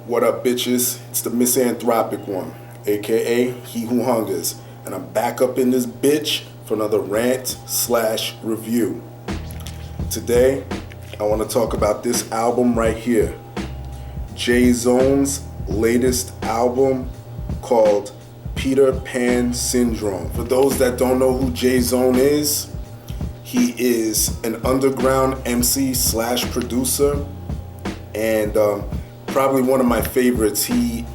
What up, bitches? It's the MisanthropikOne, aka He Who Hungers, and I'm back up in this bitch for another rant/review. Today, I want to talk about this album right here, Jay Zone's latest album called Peter Pan Syndrome. For those that don't know who Jay Zone is, he is an underground MC/producer and probably one of my favorites. He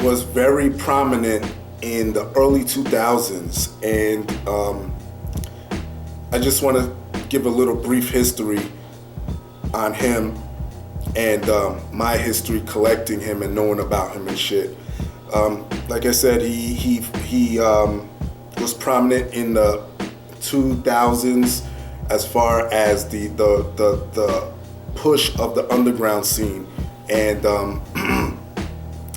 was very prominent in the early 2000s, and I just want to give a little brief history on him and my history collecting him and knowing about him and shit. Like I said, he was prominent in the 2000s as far as the push of the underground scene, and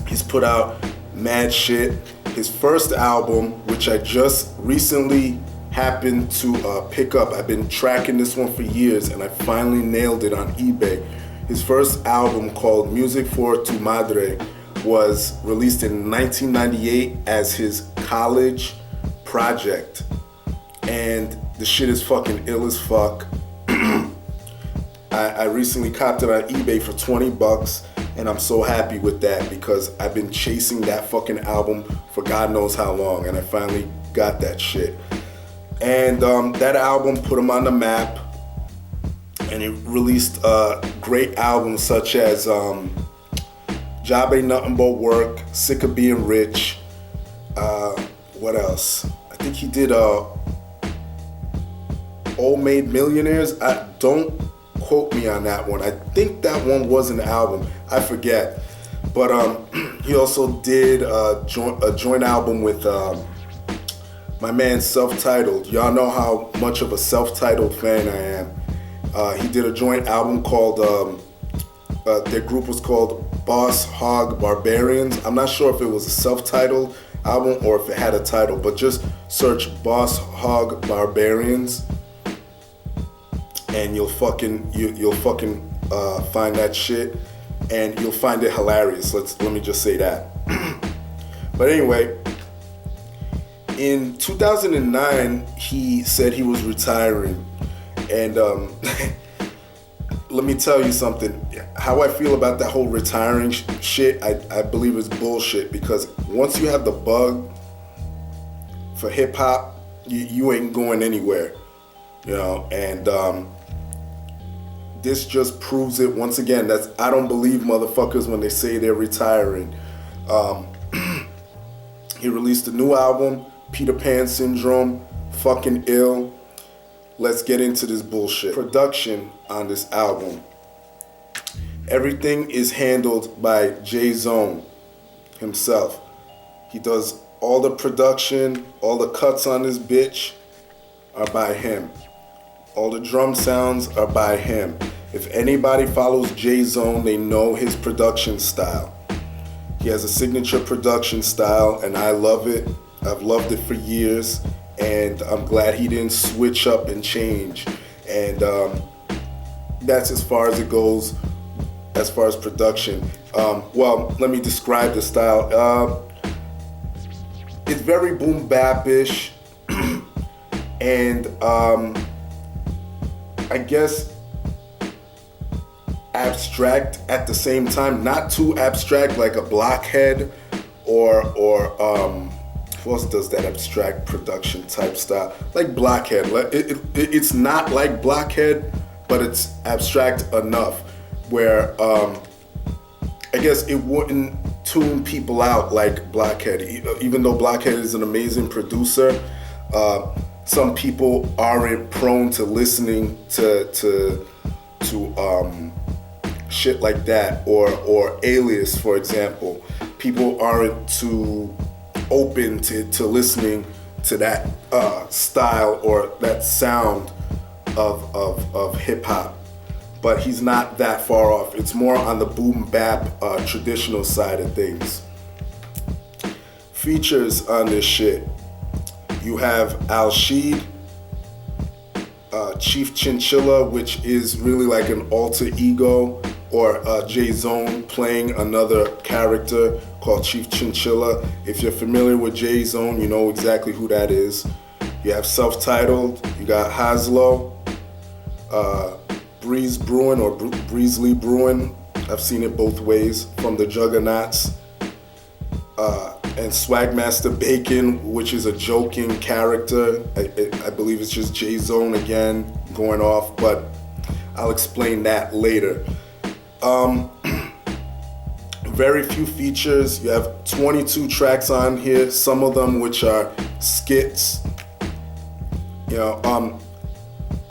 he's put out mad shit. His first album, which I just recently happened to pick up, I've been tracking this one for years and I finally nailed it on eBay. His first album, called Music for Tu Madre, was released in 1998 as his college project, and the shit is fucking ill as fuck. I recently copped it on eBay for $20, and I'm so happy with that because I've been chasing that fucking album for God knows how long, and I finally got that shit. And that album put him on the map, and it released great albums such as Job Ain't Nothing But Work, Sick of Being Rich. What else? I think he did Old Maid Millionaires. Don't quote me on that one. I think that one was an album. I forget. But he also did a joint album with my man Self-Titled. Y'all know how much of a Self-Titled fan I am. He did a joint album called, their group was called Boss Hog Barbarians. I'm not sure if it was a self-titled album or if it had a title, but just search Boss Hog Barbarians and you'll fucking find that shit, and you'll find it hilarious. Let me just say that. But anyway, in 2009, he said he was retiring, and let me tell you something. How I feel about that whole retiring shit, I believe is bullshit, because once you have the bug for hip hop, you ain't going anywhere, you know. And this just proves it once again. I don't believe motherfuckers when they say they're retiring. He released a new album, Peter Pan Syndrome, fucking ill. Let's get into this bullshit. Production on this album. Everything is handled by Jay Zone himself. He does all the production, all the cuts on this bitch are by him. All the drum sounds are by him. If anybody follows Jay Zone, they know his production style. He has a signature production style, and I love it. I've loved it for years, and I'm glad he didn't switch up and change. And that's as far as it goes as far as production. Well, let me describe the style. It's very boom bap-ish, and I guess abstract at the same time. Not too abstract like a Blockhead or who else does that abstract production type style? Like Blockhead. It's not like Blockhead, but it's abstract enough where I guess it wouldn't tune people out like Blockhead. Even though Blockhead is an amazing producer, some people aren't prone to listening to shit like that, or Alias, for example. People aren't too open to listening to that style or that sound of hip hop. But he's not that far off. It's more on the boom bap traditional side of things. Features on this shit. You have Al-Shid, Chief Chinchilla, which is really like an alter ego or Jay Zone playing another character called Chief Chinchilla. If you're familiar with Jay Zone, you know exactly who that is. You have Self-Titled, you got Haslo, Breeze Brewing or Breezely Brewing. I've seen it both ways, from the Juggernauts. And Swagmaster Bacon, which is a joking character. I believe it's just Jay Zone again going off, but I'll explain that later. Very few features. You have 22 tracks on here, some of them which are skits. You know,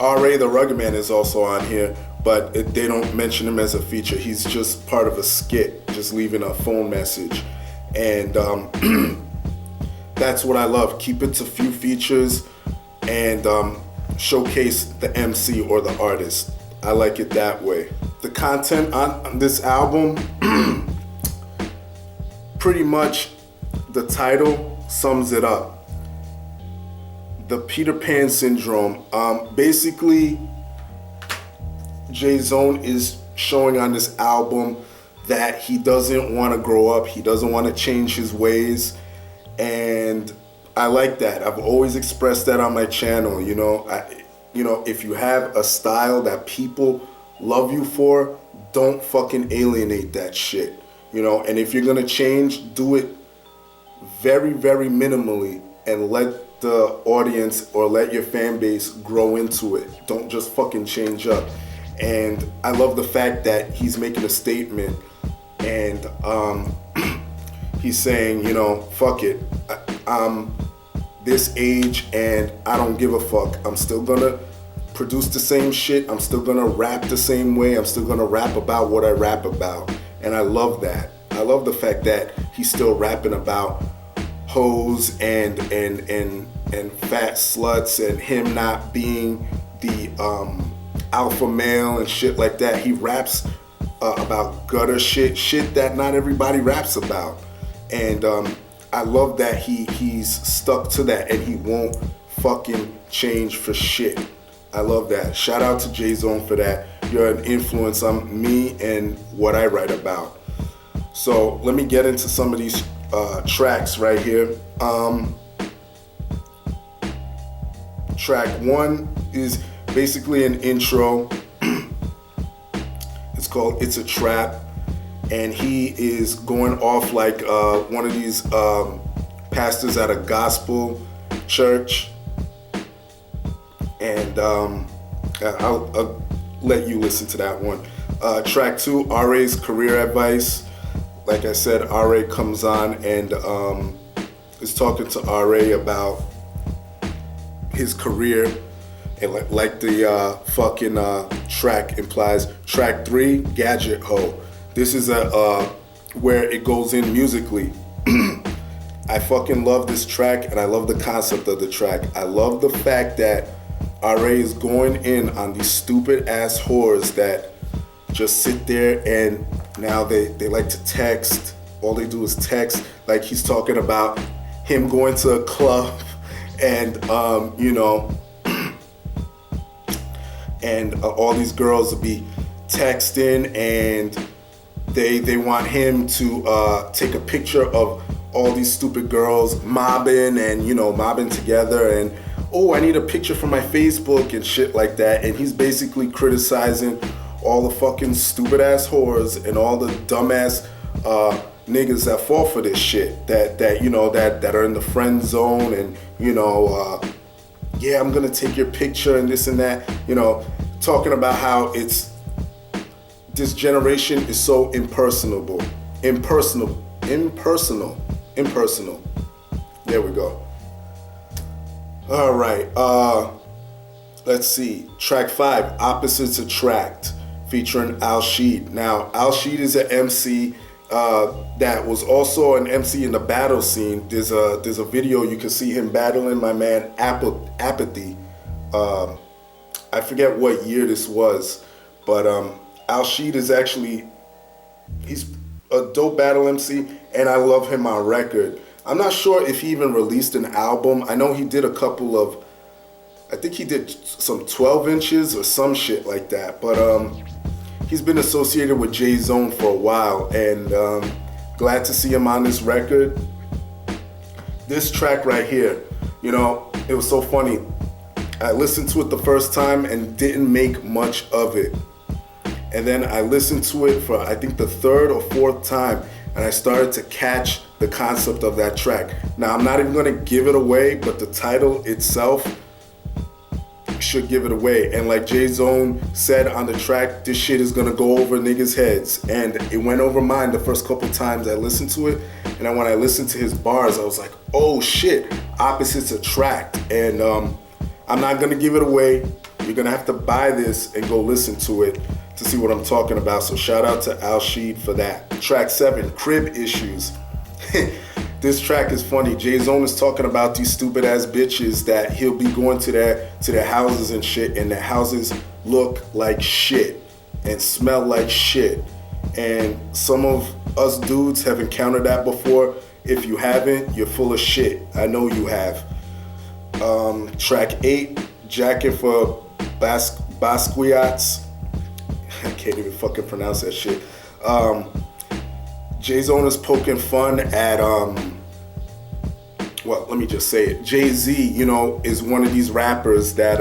R.A. the Rugged Man is also on here, but they don't mention him as a feature. He's just part of a skit, just leaving a phone message. And that's what I love. Keep it to few features and showcase the MC or the artist. I like it that way. The content on this album, pretty much the title sums it up. The Peter Pan syndrome. Basically, Jay Zone is showing on this album that he doesn't want to grow up. He doesn't want to change his ways. And I like that. I've always expressed that on my channel. You know, if you have a style that people love you for, don't fucking alienate that shit. You know, and if you're going to change, do it very, very minimally and let the audience or let your fan base grow into it. Don't just fucking change up. And I love the fact that he's making a statement and he's saying, you know, fuck it. I'm this age and I don't give a fuck. I'm still gonna produce the same shit. I'm still gonna rap the same way. I'm still gonna rap about what I rap about. And I love that. I love the fact that he's still rapping about hoes and fat sluts and him not being the alpha male and shit like that. He raps about gutter shit that not everybody raps about. And I love that he's stuck to that and he won't fucking change for shit. I love that. Shout out to Jay Zone for that. You're an influence on me and what I write about. So let me get into some of these tracks right here. Track 1 is basically an intro. It's called It's a Trap. And he is going off like one of these pastors at a gospel church. And I'll let you listen to that one. Track 2, R.A.'s career advice. Like I said, R.A. comes on and is talking to R.A. about his career. And like the fucking track implies. Track 3, Gadget Ho. This is where it goes in musically. I fucking love this track and I love the concept of the track. I love the fact that R.A. is going in on these stupid ass whores that just sit there and now they like to text. All they do is text. Like he's talking about him going to a club and you know, and all these girls will be texting and they want him to take a picture of all these stupid girls mobbing and, you know, mobbing together and, oh, I need a picture for my Facebook and shit like that. And he's basically criticizing all the fucking stupid ass whores and all the dumbass niggas that fall for this shit, that you know, that are in the friend zone and, you know, yeah, I'm gonna take your picture and this and that, you know, talking about how this generation is so impersonal. There we go. All right, let's see. Track 5, Opposites Attract, featuring Al-Shid. Now, Al-Shid is an MC that was also an MC in the battle scene. There's a video you can see him battling my man Apathy. I forget what year this was, but Al-Shid is actually, he's a dope battle MC, and I love him on record. I'm not sure if he even released an album. I know he did a couple of, I think he did some 12 inches or some shit like that, but he's been associated with Jay Zone for a while, and glad to see him on this record. This track right here, you know, it was so funny. I listened to it the first time and didn't make much of it. And then I listened to it for, I think, the third or fourth time, and I started to catch the concept of that track. Now, I'm not even gonna give it away, but the title itself should give it away. And like Jay Zone said on the track, this shit is gonna go over niggas' heads. And it went over mine the first couple times I listened to it. And then when I listened to his bars, I was like, oh shit, opposites attract. And I'm not gonna give it away. You're gonna have to buy this and go listen to it to see what I'm talking about. So shout out to Al-Shid for that. Track 7, Crib Issues. This track is funny. Jay Zone is talking about these stupid ass bitches that he'll be going to their houses and shit, and their houses look like shit and smell like shit. And some of us dudes have encountered that before. If you haven't, you're full of shit. I know you have. Track 8, Jacket for Basquiat's. I can't even fucking pronounce that shit. Jay Zone is poking fun at, well, let me just say it. Jay-Z, you know, is one of these rappers that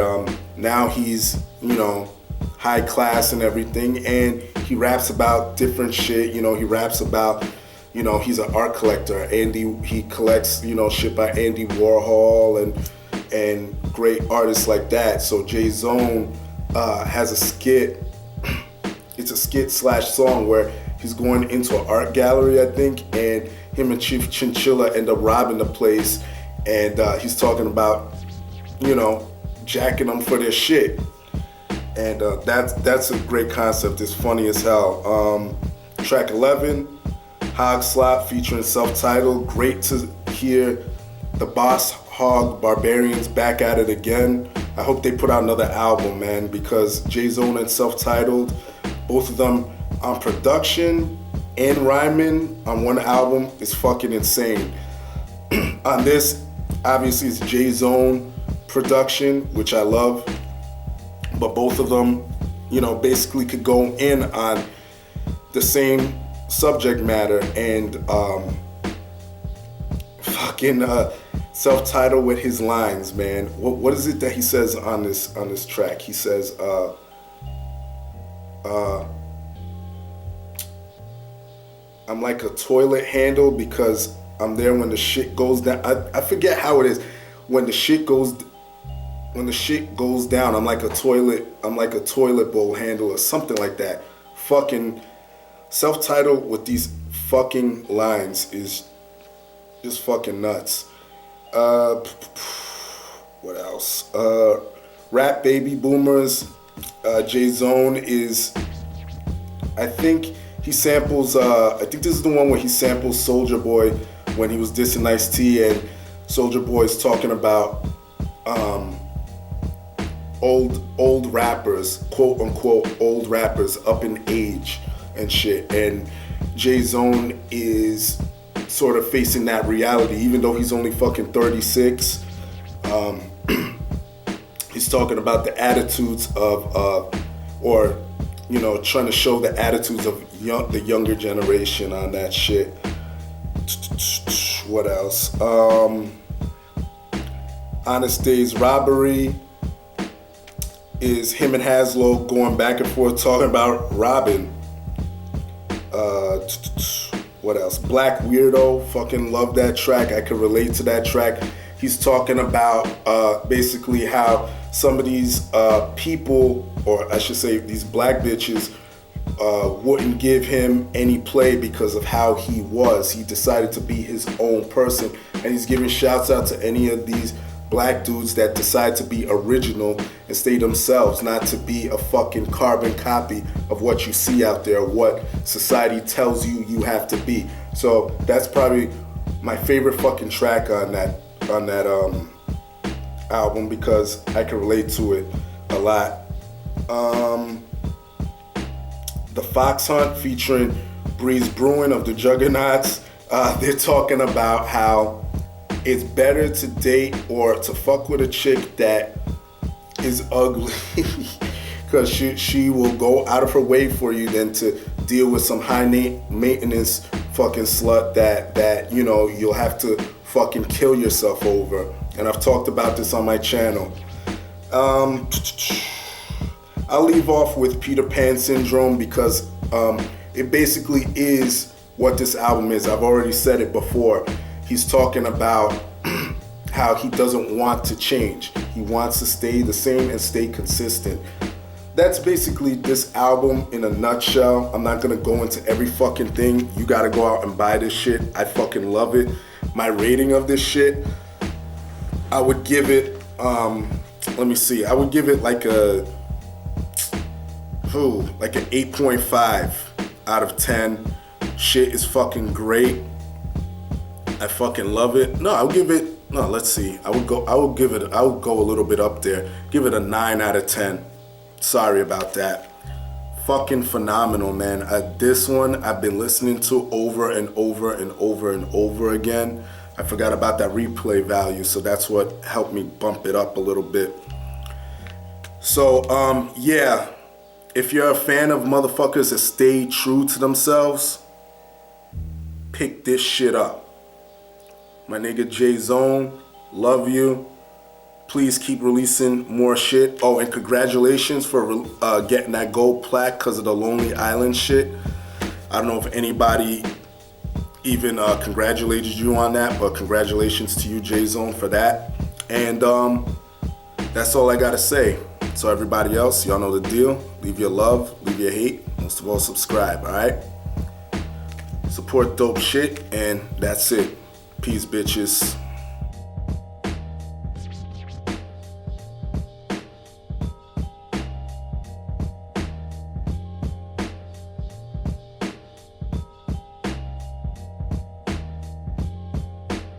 now he's, you know, high class and everything, and he raps about different shit. You know, he raps about, you know, he's an art collector. He collects, you know, shit by Andy Warhol and great artists like that. So Jay Zone has a skit. It's a skit / song where he's going into an art gallery, I think, and him and Chief Chinchilla end up robbing the place, and he's talking about, you know, jacking them for their shit. And that's a great concept. It's funny as hell. Track 11, Hog Slop featuring Self-Titled. Great to hear the Boss Hog Barbarians back at it again. I hope they put out another album, man, because Jay Zone and Self-Titled, both of them on production and rhyming on one album is fucking insane. On this, obviously it's Jay Zone production, which I love, but both of them, you know, basically could go in on the same subject matter. And fucking Self-Titled with his lines, man. What is it that he says on this track? He says, I'm like a toilet handle because I'm there when the shit goes down. I forget how it is. When the shit goes down, I'm like a toilet bowl handle or something like that. Fucking Self-Titled with these fucking lines is just fucking nuts. What else? Rap Baby Boomers. Jay Zone is, I think he samples, I think this is the one where he samples Soulja Boy when he was dissing Ice-T, and Soulja Boy is talking about old rappers, quote unquote old rappers up in age and shit. And Jay Zone is sort of facing that reality, even though he's only fucking 36. He's talking about the attitudes of, or, you know, trying to show the attitudes of the younger generation on that shit. What else? Honest Days Robbery is him and Haslo going back and forth talking about robbing. What else? Black Weirdo, fucking love that track. I can relate to that track. He's talking about basically how some of these people, or I should say these black bitches, wouldn't give him any play because of how he was. He decided to be his own person, and he's giving shouts out to any of these black dudes that decide to be original and stay themselves, not to be a fucking carbon copy of what you see out there, what society tells you you have to be. So that's probably my favorite fucking track on that album because I can relate to it a lot. The Fox Hunt featuring Breeze Brewin of the Juggernauts. They're talking about how it's better to date or to fuck with a chick that is ugly because she will go out of her way for you than to deal with some high maintenance fucking slut that you know you'll have to fucking kill yourself over. And I've talked about this on my channel. I'll leave off with Peter Pan syndrome because it basically is what this album is. I've already said it before. He's talking about how he doesn't want to change. He wants to stay the same and stay consistent. That's basically this album in a nutshell. I'm not gonna go into every fucking thing. You gotta go out and buy this shit. I fucking love it. My rating of this shit, I would give it, let me see. I would give it like an 8.5 out of 10. Shit is fucking great. I fucking love it. Let's see. I would go a little bit up there. Give it a 9 out of 10. Sorry about that. Fucking phenomenal, man. This one I've been listening to over and over and over and over again. I forgot about that replay value, so that's what helped me bump it up a little bit. So, yeah. If you're a fan of motherfuckers that stay true to themselves, pick this shit up. My nigga J Zone, love you. Please keep releasing more shit. Oh, and congratulations for getting that gold plaque because of the Lonely Island shit. I don't know if anybody even congratulated you on that, but congratulations to you, J Zone, for that. And that's all I gotta say. So everybody else, y'all know the deal. Leave your love, leave your hate. Most of all, subscribe, all right? Support dope shit, and that's it. Peace, bitches.